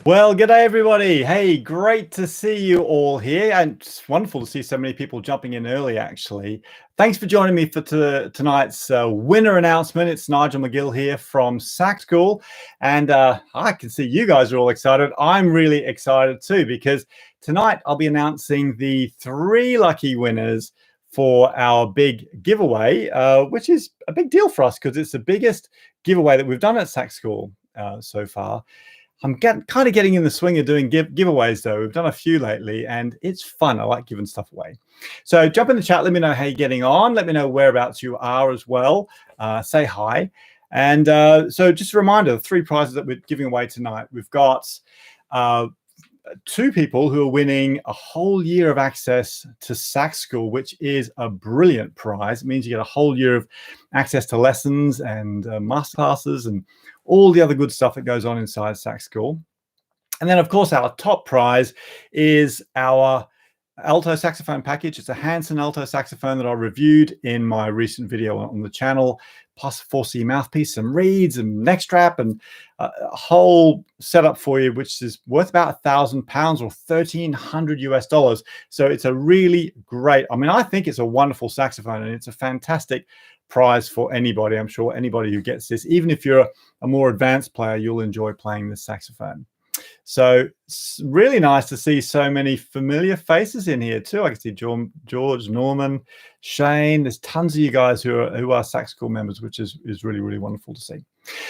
Well, good day, everybody. Hey, great to see you all here. And it's wonderful to see so many people jumping in early, actually. Thanks for joining me for tonight's winner announcement. It's Nigel McGill here from Sax School. And I can see you guys are all excited. I'm really excited too, because tonight I'll be announcing the 3 lucky winners for our big giveaway, which is a big deal for us because it's the biggest giveaway that we've done at Sax School so far. I'm kind of getting in the swing of doing giveaways, though. We've done a few lately, and it's fun. I like giving stuff away. So jump in the chat. Let me know how you're getting on. Let me know whereabouts you are as well. Say hi. And so just a reminder, the 3 prizes that we're giving away tonight. We've got 2 people who are winning a whole year of access to Sax School, which is a brilliant prize. It means you get a whole year of access to lessons and masterclasses and all the other good stuff that goes on inside Sax School. And then, of course, our top prize is our alto saxophone package. It's a Hanson alto saxophone that I reviewed in my recent video on the channel, plus 4C mouthpiece, some reeds and neck strap, and a whole setup for you, which is worth about £1,000 or $1,300 US. So it's a really great, I mean, I think it's a wonderful saxophone, and it's a fantastic prize for anybody. I'm sure anybody who gets this, even if you're a more advanced player, you'll enjoy playing this saxophone. So it's really nice to see so many familiar faces in here too. I can see George, Norman, Shane. There's tons of you guys who are Sax School members, which is really, really wonderful to see.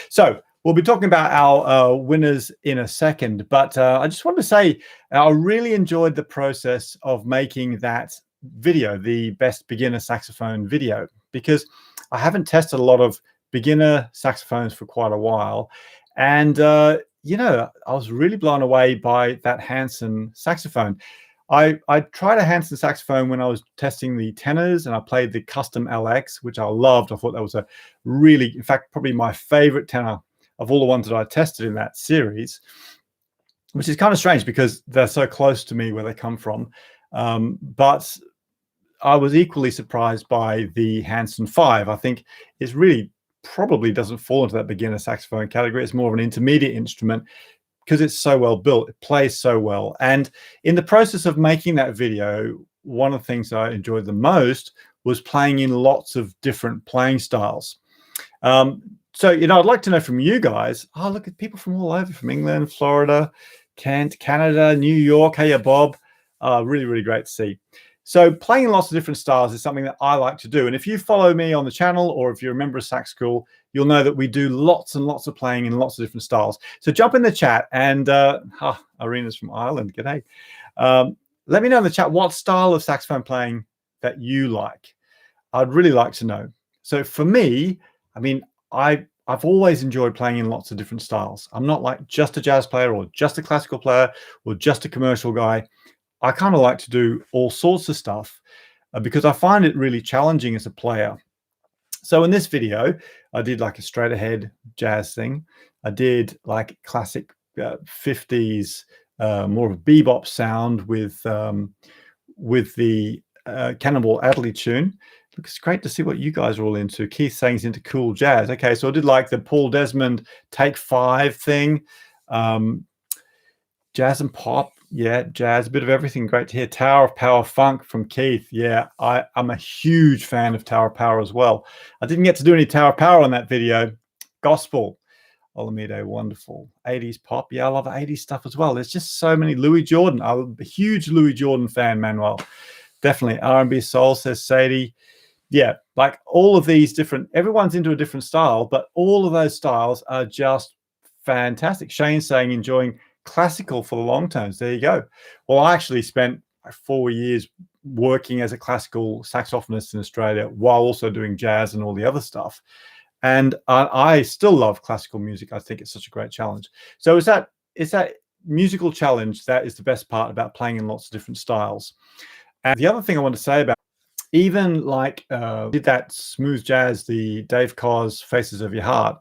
So we'll be talking about our winners in a second, but I just wanted to say I really enjoyed the process of making that video, the best beginner saxophone video, because I haven't tested a lot of beginner saxophones for quite a while. And you know, I was really blown away by that Hanson saxophone. I tried a Hanson saxophone when I was testing the tenors, and I played the custom LX, which I loved. I thought that was a really, in fact, probably my favorite tenor of all the ones that I tested in that series, which is kind of strange because they're so close to me where they come from. But I was equally surprised by the Hanson 5. I think it's really probably doesn't fall into that beginner saxophone category. It's more of an intermediate instrument because it's so well built. It plays so well. And in the process of making that video, one of the things I enjoyed the most was playing in lots of different playing styles. So, you know, I'd like to know from you guys. Oh, look at people from all over, from England, Florida, Kent, Canada, New York. Hey, Bob. Really, really great to see. So playing lots of different styles is something that I like to do. And if you follow me on the channel, or if you're a member of Sax School, you'll know that we do lots and lots of playing in lots of different styles. So jump in the chat, and Arena's from Ireland. G'day. Let me know in the chat what style of saxophone playing that you like. I'd really like to know. So for me, I mean, I've always enjoyed playing in lots of different styles. I'm not like just a jazz player or just a classical player or just a commercial guy. I kind of like to do all sorts of stuff because I find it really challenging as a player. So in this video, I did like a straight ahead jazz thing. I did like classic 50s, more of a bebop sound with the Cannonball Adderley tune. Look, it's great to see what you guys are all into. Keith saying he's into cool jazz. Okay, so I did like the Paul Desmond Take 5 thing. Jazz and pop. Yeah, jazz, a bit of everything. Great to hear. Tower of Power Funk from Keith. Yeah, I'm a huge fan of Tower of Power as well. I didn't get to do any Tower of Power on that video. Gospel. Olamide, wonderful. 80s pop. Yeah, I love 80s stuff as well. There's just so many. Louis Jordan. I'm a huge Louis Jordan fan, Manuel. Definitely. R&B soul, says Sadie. Yeah, like all of these different, everyone's into a different style, but all of those styles are just fantastic. Shane's saying enjoying classical for the long tones. There you go. Well, I actually spent 4 years working as a classical saxophonist in Australia while also doing jazz and all the other stuff. And I still love classical music. I think it's such a great challenge. So it's that musical challenge that is the best part about playing in lots of different styles. And the other thing I want to say about even like did that smooth jazz, the Dave Koz Faces of Your Heart,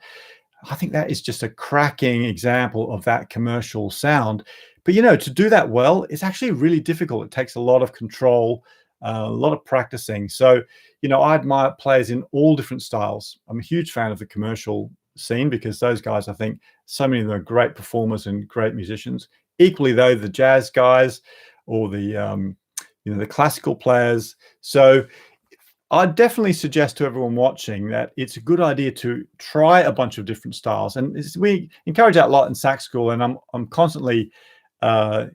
I think that is just a cracking example of that commercial sound. But, you know, to do that well, it's actually really difficult. It takes a lot of control, a lot of practicing. So, you know, I admire players in all different styles. I'm a huge fan of the commercial scene, because those guys, I think so many of them are great performers and great musicians. Equally though, the jazz guys or the the classical players. So I'd definitely suggest to everyone watching that it's a good idea to try a bunch of different styles. And we encourage that a lot in sax school, and I'm constantly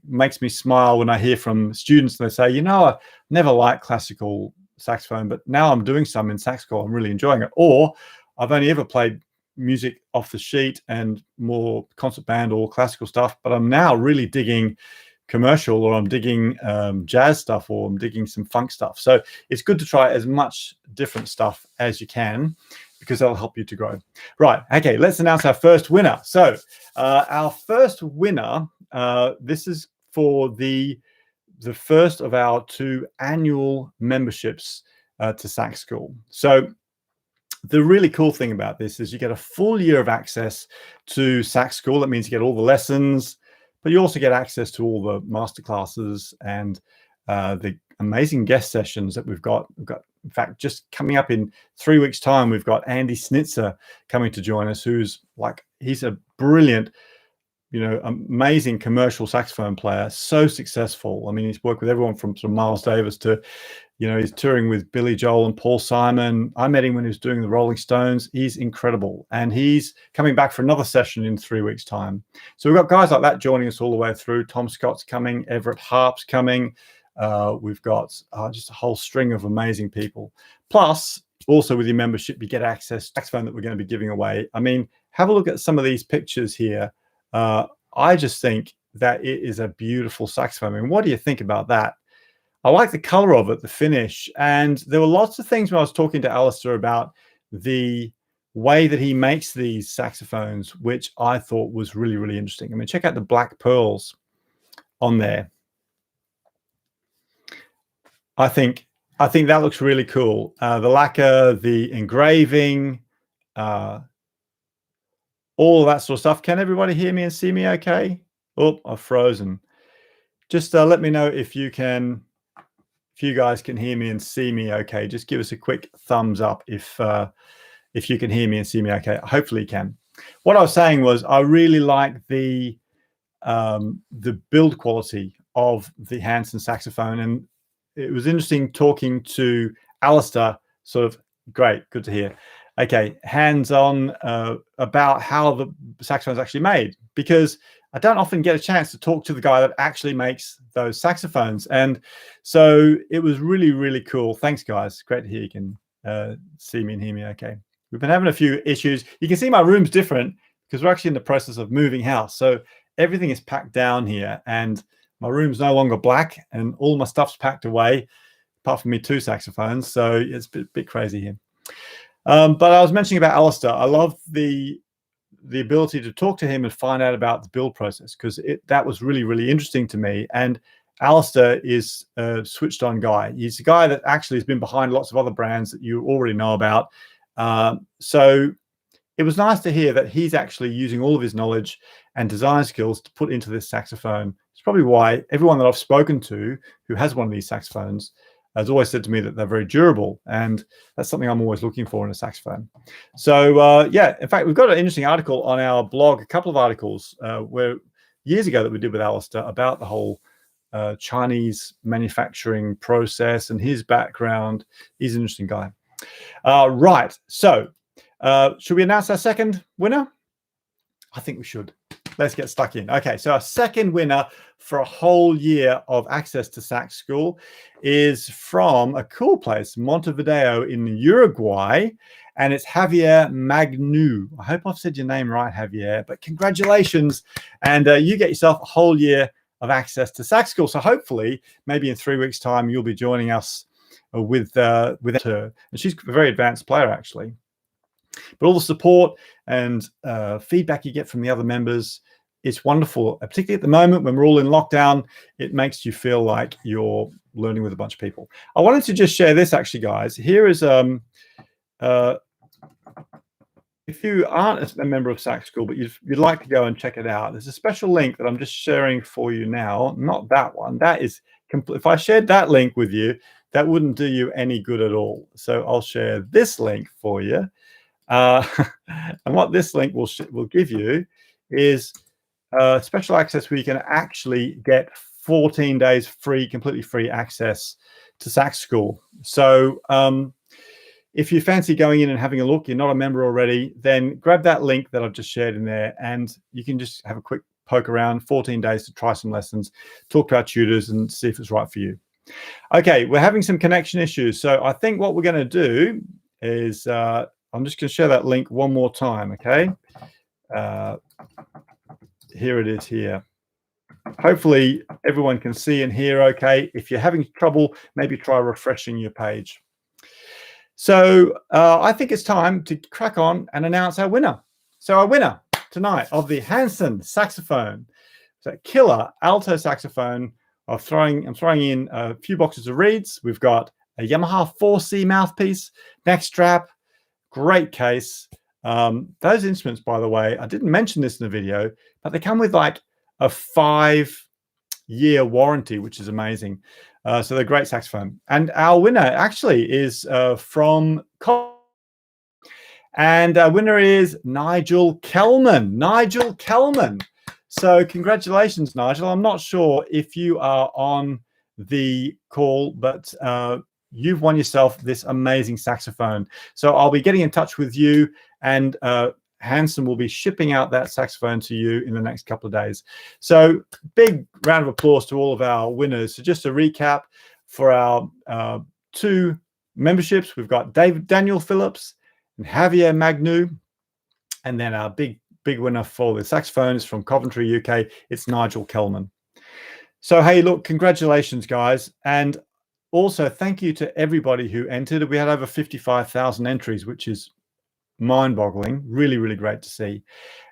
makes me smile when I hear from students and they say, I never liked classical saxophone, but now I'm doing some in sax school, I'm really enjoying it. Or I've only ever played music off the sheet and more concert band or classical stuff, but I'm now really digging commercial, or I'm digging jazz stuff, or I'm digging some funk stuff. So it's good to try as much different stuff as you can, because that'll help you to grow. Right, okay, let's announce our first winner. So our first winner, this is for the first of our 2 annual memberships to Sax School. So the really cool thing about this is you get a full year of access to Sax School. That means you get all the lessons, but you also get access to all the masterclasses and the amazing guest sessions that we've got. In fact, just coming up in 3 weeks' time, we've got Andy Snitzer coming to join us, he's a brilliant, amazing commercial saxophone player, so successful. I mean, he's worked with everyone from Miles Davis to, he's touring with Billy Joel and Paul Simon. I met him when he was doing the Rolling Stones. He's incredible. And he's coming back for another session in 3 weeks' time. So we've got guys like that joining us all the way through. Tom Scott's coming, Everett Harp's coming. We've got just a whole string of amazing people. Plus, also with your membership, you get access to the saxophone that we're going to be giving away. I mean, have a look at some of these pictures here. I just think that it is a beautiful saxophone. I mean, what do you think about that? I like the color of it, the finish. And there were lots of things when I was talking to Alistair about the way that he makes these saxophones, which I thought was really, really interesting. I mean, check out the black pearls on there. I think that looks really cool. The lacquer, the engraving, all of that sort of stuff. Can everybody hear me and see me okay? Oh, I've frozen. Just let me know if you guys can hear me and see me okay. Just give us a quick thumbs up if you can hear me and see me okay. Hopefully you can. What I was saying was I really like the build quality of the Hanson saxophone, and it was interesting talking to Alistair. Sort of great, good to hear. Okay, hands-on about how the saxophone is actually made, because I don't often get a chance to talk to the guy that actually makes those saxophones. And so it was really, really cool. Thanks, guys. Great to hear you can see me and hear me okay. We've been having a few issues. You can see my room's different because we're actually in the process of moving house. So everything is packed down here, and my room's no longer black, and all my stuff's packed away, apart from me 2 saxophones. So it's a bit crazy here. But I was mentioning about Alistair. I love the ability to talk to him and find out about the build process, because that was really, really interesting to me. And Alistair is a switched on guy. He's a guy that actually has been behind lots of other brands that you already know about. So it was nice to hear that he's actually using all of his knowledge and design skills to put into this saxophone. It's probably why everyone that I've spoken to who has one of these saxophones has always said to me that they're very durable, and that's something I'm always looking for in a saxophone. So yeah, in fact, we've got an interesting article on our blog, a couple of articles years ago that we did with Alistair about the whole Chinese manufacturing process and his background. He's an interesting guy. Right, so should we announce our second winner? I think we should. Let's get stuck in. Okay, so our second winner for a whole year of access to Sax School is from a cool place, Montevideo in Uruguay, and it's Javier Magnu. I hope I've said your name right, Javier, but congratulations. And you get yourself a whole year of access to Sax School. So hopefully, maybe in 3 weeks' time, you'll be joining us with her. And she's a very advanced player, actually. But all the support and feedback you get from the other members, it's wonderful. Particularly at the moment when we're all in lockdown, it makes you feel like you're learning with a bunch of people. I wanted to just share this, actually, guys. Here is if you aren't a member of Sax School, but you'd like to go and check it out, there's a special link that I'm just sharing for you now. Not that one. That is complete. If I shared that link with you, that wouldn't do you any good at all. So I'll share this link for you. And what this link will give you is special access where you can actually get 14 days free, completely free access to Sax School. So if you fancy going in and having a look, you're not a member already, then grab that link that I've just shared in there, and you can just have a quick poke around, 14 days to try some lessons, talk to our tutors and see if it's right for you. Okay, we're having some connection issues. So I think what we're going to do is I'm just going to share that link one more time, okay? Here it is here. Hopefully everyone can see and hear okay. If you're having trouble, maybe try refreshing your page. So I think it's time to crack on and announce our winner. So our winner tonight of the Hanson saxophone, so killer alto saxophone. I'm throwing in a few boxes of reeds. We've got a Yamaha 4C mouthpiece, neck strap, great case. Those instruments, by the way, I didn't mention this in the video, but they come with like a 5-year warranty, which is amazing. So they're great saxophone. And our winner actually is from Coventry. And our winner is Nigel Kellman. Nigel Kellman. So congratulations, Nigel. I'm not sure if you are on the call, but you've won yourself this amazing saxophone. So I'll be getting in touch with you, and Hanson will be shipping out that saxophone to you in the next couple of days. So big round of applause to all of our winners. So just to recap, for our 2 memberships, we've got Daniel Phillips and Javier Magnu, and then our big winner for the saxophone is from Coventry, UK. It's Nigel Kellman. So hey, look, congratulations, guys, and also thank you to everybody who entered. We had over 55,000 entries, which is mind-boggling. Really, really great to see.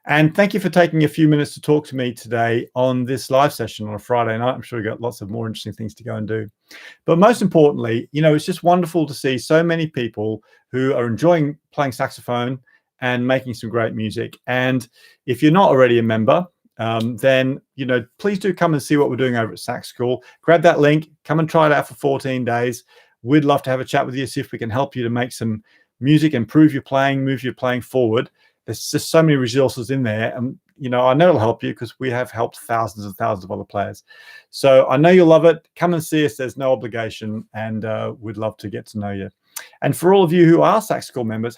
And thank you for taking a few minutes to talk to me today on this live session on a Friday night. I'm sure we've got lots of more interesting things to go and do. But most importantly, you know, it's just wonderful to see so many people who are enjoying playing saxophone and making some great music. And if you're not already a member, then, you know, please do come and see what we're doing over at Sax School. Grab that link, come and try it out for 14 days. We'd love to have a chat with you, see if we can help you to make some music, improve your playing, move your playing forward. There's just so many resources in there, and you know, I know it'll help you because we have helped thousands and thousands of other players. So I know you'll love it. Come and see us. There's no obligation, and we'd love to get to know you. And for all of you who are Sax School members,